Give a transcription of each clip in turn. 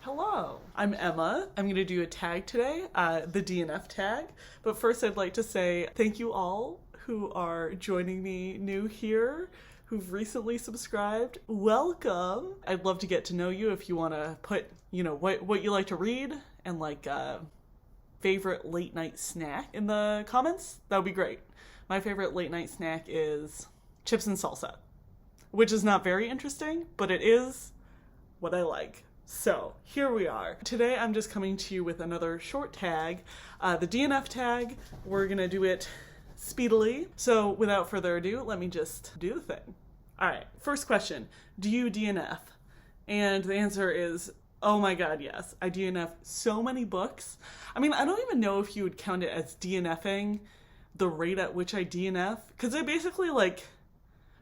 Hello, I'm Emma. I'm going to do a tag today, the DNF tag. But first I'd like to say thank you all who are joining me new here, who've recently subscribed. Welcome. I'd love to get to know you. If you want to put, what you like to read and favorite late night snack in the comments, that would be great. My favorite late night snack is chips and salsa, which is not very interesting, but it is what I like. So here we are. Today I'm just coming to you with another short tag, the DNF tag. We're gonna do it speedily. So without further ado, let me just do the thing. All right, first question, do you DNF? And the answer is, oh my God, yes. I DNF so many books. I mean, I don't even know if you would count it as DNFing, the rate at which I DNF, because I basically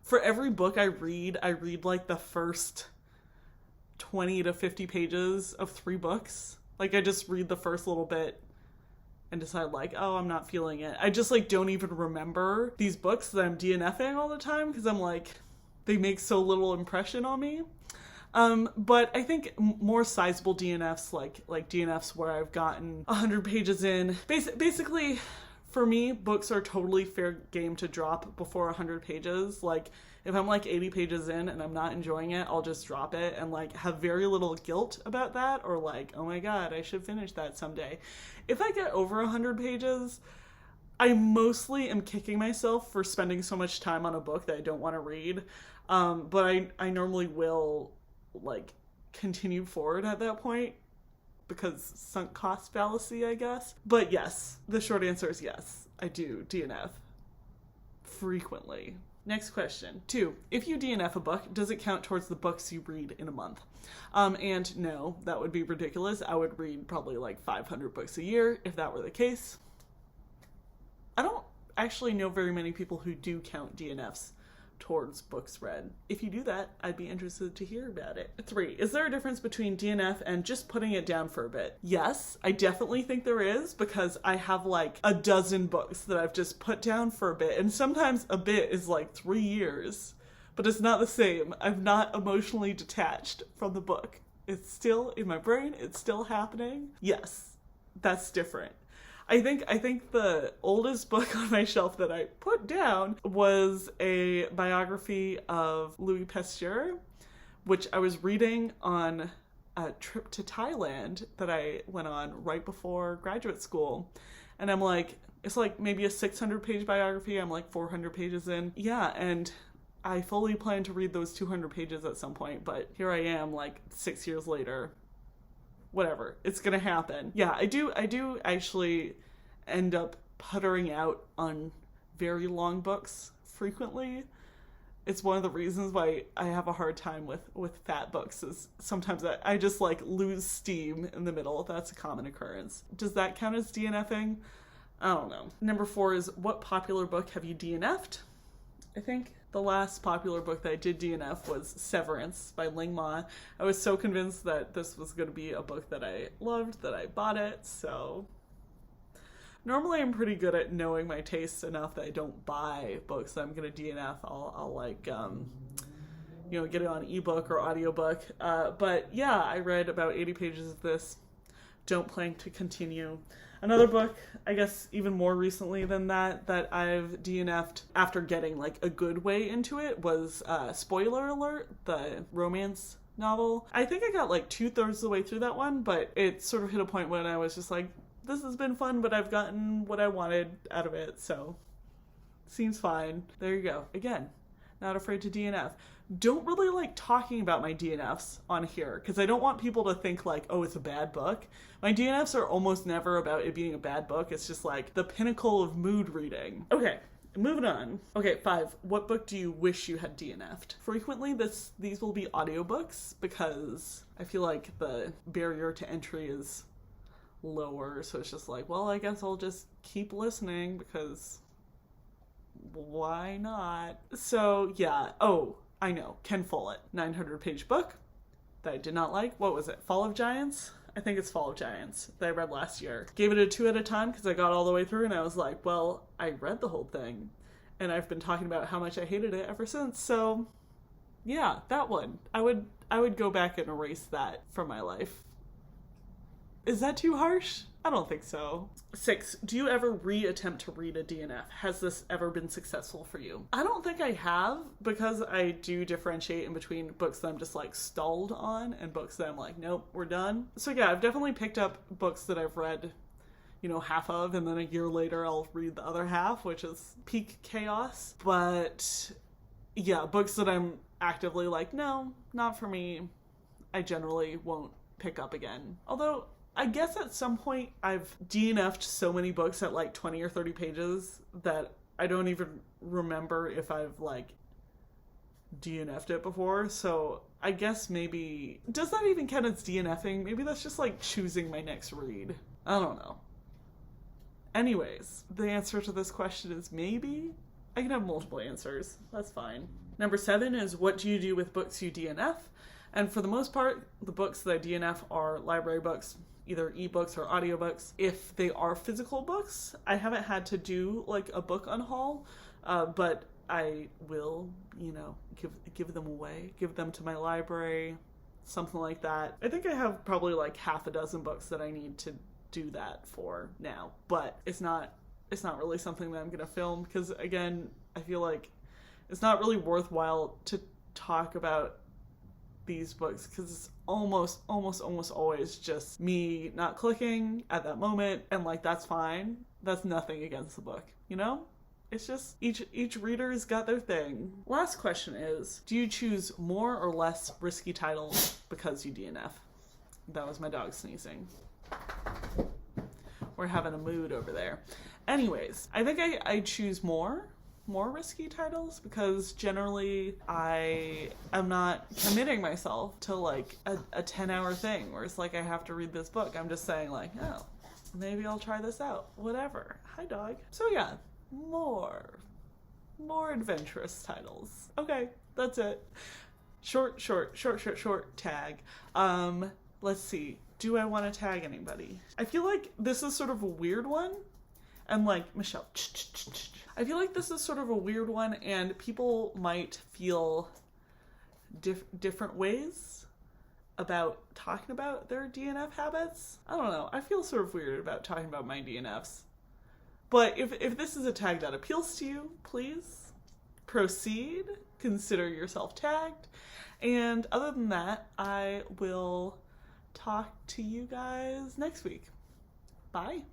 for every book I read like the first 20 to 50 pages of 3 books. I just read the first little bit and decide oh, I'm not feeling it. I just don't even remember these books that I'm DNFing all the time because I'm they make so little impression on me. But I think more sizable DNFs, like DNFs where I've gotten 100 pages in. Basically, for me, books are totally fair game to drop before 100 pages. If I'm 80 pages in and I'm not enjoying it, I'll just drop it and have very little guilt about that, or oh my God, I should finish that someday. If I get over 100 pages, I mostly am kicking myself for spending so much time on a book that I don't want to read. But I normally will continue forward at that point because sunk cost fallacy, I guess. But yes, the short answer is yes, I do DNF frequently. Next question. 2. If you DNF a book, does it count towards the books you read in a month? And no, that would be ridiculous. I would read probably 500 books a year if that were the case. I don't actually know very many people who do count DNFs towards books read. If you do that, I'd be interested to hear about it. 3. Is there a difference between DNF and just putting it down for a bit? Yes, I definitely think there is, because I have a dozen books that I've just put down for a bit, and sometimes a bit is 3 years, but it's not the same. I'm not emotionally detached from the book. It's still in my brain, it's still happening. Yes, that's different. I think the oldest book on my shelf that I put down was a biography of Louis Pasteur, which I was reading on a trip to Thailand that I went on right before graduate school. And I'm it's maybe a 600-page biography. I'm 400 pages in. Yeah, and I fully plan to read those 200 pages at some point, but here I am 6 years later. Whatever, it's gonna happen. Yeah, I do actually end up puttering out on very long books frequently. It's one of the reasons why I have a hard time with fat books, is sometimes I just lose steam in the middle. That's a common occurrence. Does that count as DNFing? I don't know. Number 4 is, what popular book have you DNF'd? I think the last popular book that I did DNF was Severance by Ling Ma. I was so convinced that this was going to be a book that I loved that I bought it, so normally I'm pretty good at knowing my tastes enough that I don't buy books that I'm going to DNF. I'll get it on ebook or audiobook. But yeah, I read about 80 pages of this. Don't plan to continue. Another book, I guess even more recently than that I've DNF'd after getting a good way into it was Spoiler Alert, the romance novel. I think I got 2/3 of the way through that one, but it sort of hit a point when I was just this has been fun, but I've gotten what I wanted out of it, so seems fine. There you go. Again, not afraid to DNF. Don't really like talking about my DNFs on here because I don't want people to think oh, it's a bad book. My DNFs are almost never about it being a bad book. It's just the pinnacle of mood reading. Okay, moving on. Okay, 5. What book do you wish you had DNF'd? Frequently, these will be audiobooks because I feel the barrier to entry is lower. So it's just well, I guess I'll just keep listening because why not? So yeah. Oh, I know, Ken Follett, 900-page book that I did not like. What was it, Fall of Giants? I think it's Fall of Giants that I read last year. Gave it a 2 at a time because I got all the way through and I was well, I read the whole thing and I've been talking about how much I hated it ever since. So yeah, that one. I would go back and erase that from my life Is that too harsh? I don't think so. 6, do you ever re-attempt to read a DNF? Has this ever been successful for you? I don't think I have, because I do differentiate in between books that I'm just like stalled on and books that I'm like, nope, we're done. So yeah, I've definitely picked up books that I've read, you know, half of, and then a year later I'll read the other half, which is peak chaos. But yeah, books that I'm actively like, no, not for me, I generally won't pick up again. Although I guess at some point I've DNF'd so many books at like 20 or 30 pages that I don't even remember if I've like DNF'd it before. So I guess maybe, does that even count as DNFing? Maybe that's just like choosing my next read. I don't know. Anyways, the answer to this question is maybe. I can have multiple answers. That's fine. Number 7 is, what do you do with books you DNF? And for the most part, the books that I DNF are library books, either ebooks or audiobooks. If they are physical books, I haven't had to do like a book unhaul, but I will, you know, give them away, give them to my library, something like that. I think I have probably like half a dozen books that I need to do that for now, but it's not really something that I'm gonna film, because again, I feel like it's not really worthwhile to talk about these books because it's almost always just me not clicking at that moment, and like that's fine. That's nothing against the book, you know? It's just each reader's got their thing. Last question is, do you choose more or less risky titles because you DNF? That was my dog sneezing. We're having a mood over there. Anyways, I think I choose more risky titles because generally I am not committing myself to like a 10-hour thing where it's like I have to read this book. I'm just saying like, oh, maybe I'll try this out. Whatever. Hi, dog. So yeah, more adventurous titles. Okay, that's it. Short tag. Let's see. Do I want to tag anybody? I feel like this is sort of a weird one. And like, Michelle, I feel like this is sort of a weird one, and people might feel different ways about talking about their DNF habits. I don't know. I feel sort of weird about talking about my DNFs. But if this is a tag that appeals to you, please proceed. Consider yourself tagged. And other than that, I will talk to you guys next week. Bye.